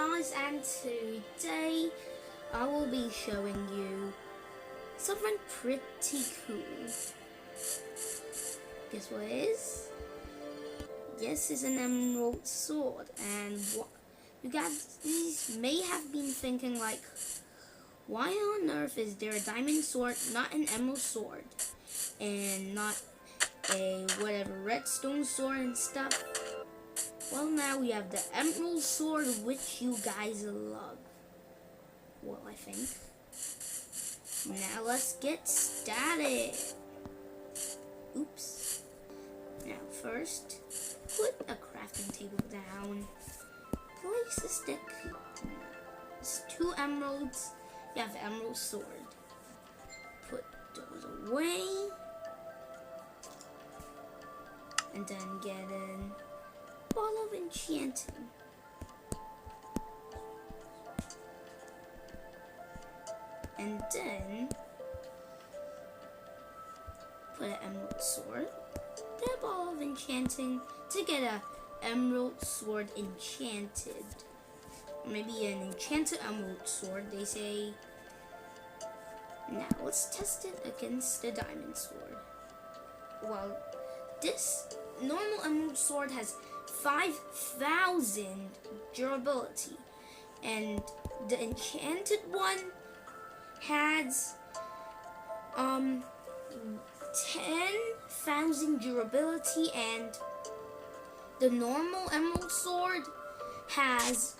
guys, and today I will be showing you something pretty cool. Guess what it is? Yes, it's an emerald sword, and what you guys may have been thinking, like, why on earth is there a diamond sword, not an emerald sword, and not a whatever redstone sword and stuff? Well, now we have the emerald sword, which you guys love. Well, I think. Now let's get started. Oops. Now first, put a crafting table down. Place a stick. It's 2 emeralds. You have the emerald sword. Put those away. And then get in Ball of Enchanting. And then put an emerald sword. The Ball of Enchanting to get a emerald sword enchanted. Maybe an enchanted emerald sword, they say. Now let's test it against the diamond sword. Well, this normal emerald sword has 5,000 durability, and the enchanted one has 10,000 durability, and the normal emerald sword has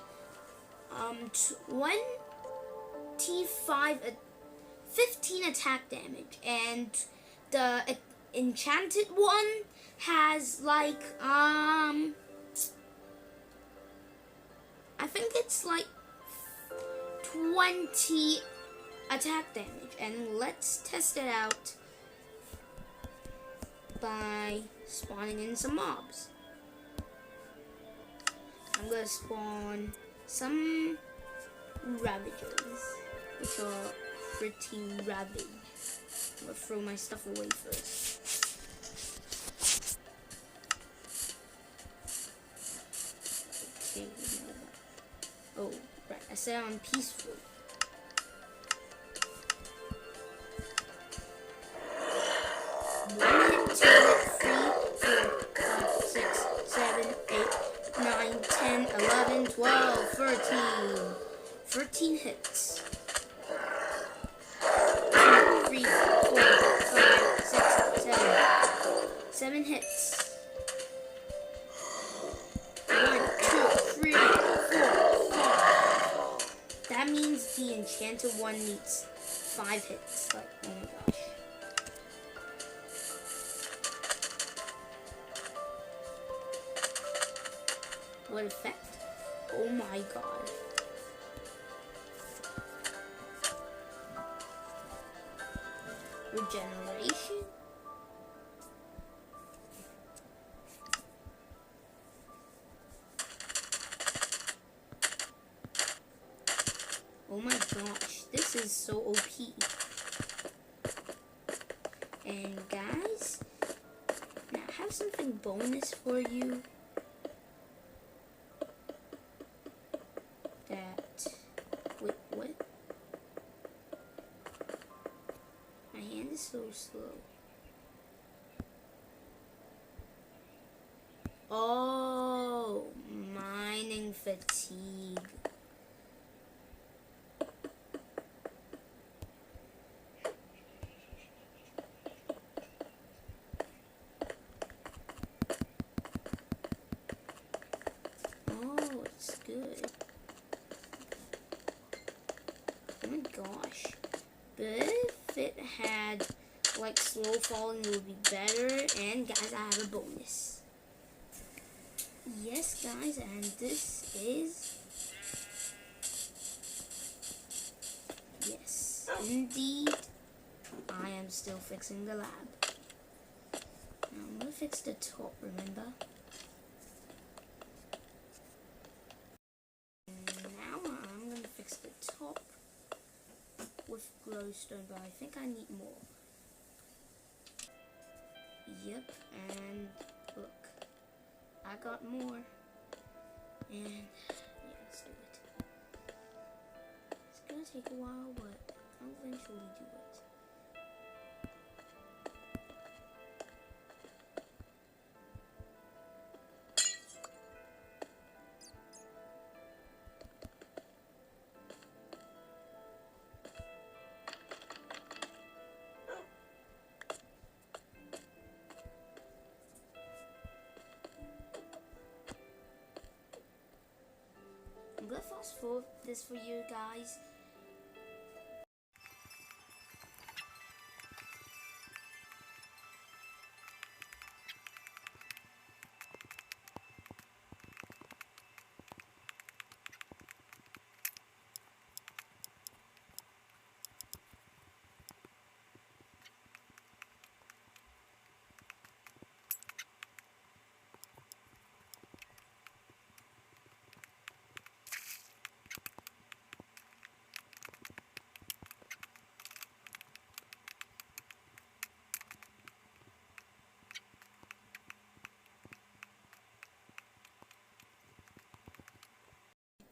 15 attack damage, and the enchanted one has like I think it's like 20 attack damage. And let's test it out by spawning in some mobs. I'm gonna spawn some Ravagers, which are pretty ravage. I'm gonna throw my stuff away first. Okay, oh, right, I said I'm peaceful. One hit, 2 hit, 3, 4, 5, 6, 7, 8, 9, 10, 11, 12, 13. 13 hits. 2, 3, 4, 5, 6, 7. 7 hits. 1, 2, 3, 4, 5. That means the enchanted one needs 5 hits. Like, oh my gosh. What effect? Oh my god. Regeneration? Oh my gosh, this is so OP. And guys, now I have something bonus for you. Wait, what? My hand is so slow. Oh, mining fatigue. Oh, it's good. Oh my gosh. But if it had like slow falling, it would be better. And guys, I have a bonus. Yes guys, and this is, yes indeed, I am still fixing the lab. Now I'm gonna fix the top, remember? Now I'm gonna fix the top with glowstone, but I think I need more. Yep, and look, I got more. And yeah, let's do it. take a while, but I'll eventually do it. I'm gonna fast forward this for you guys.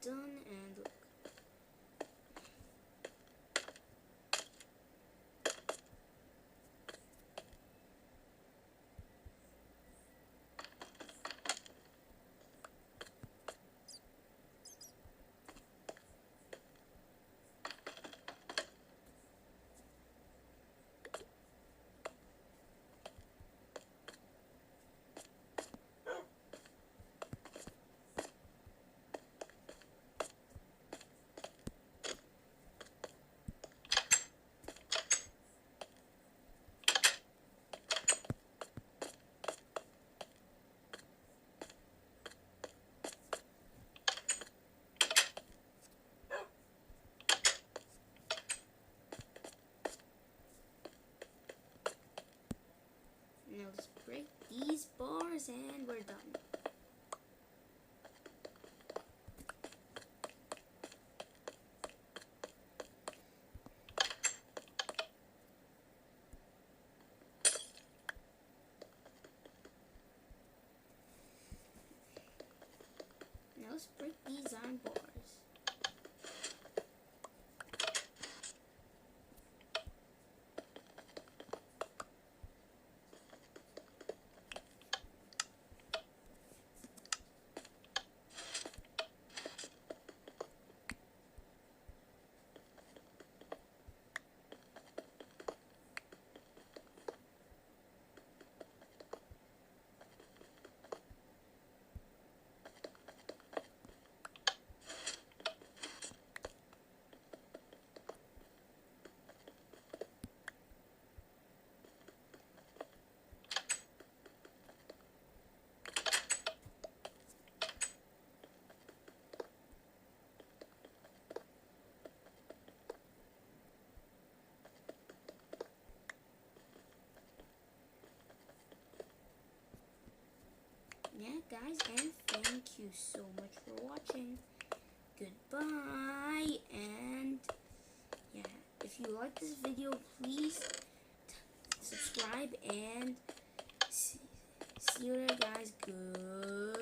Done, and look. Now let's break these bars and we're done. Now let's break these iron bars. Yeah, guys, and thank you so much for watching. Goodbye, and yeah, if you like this video, please subscribe and see you there, guys. Good.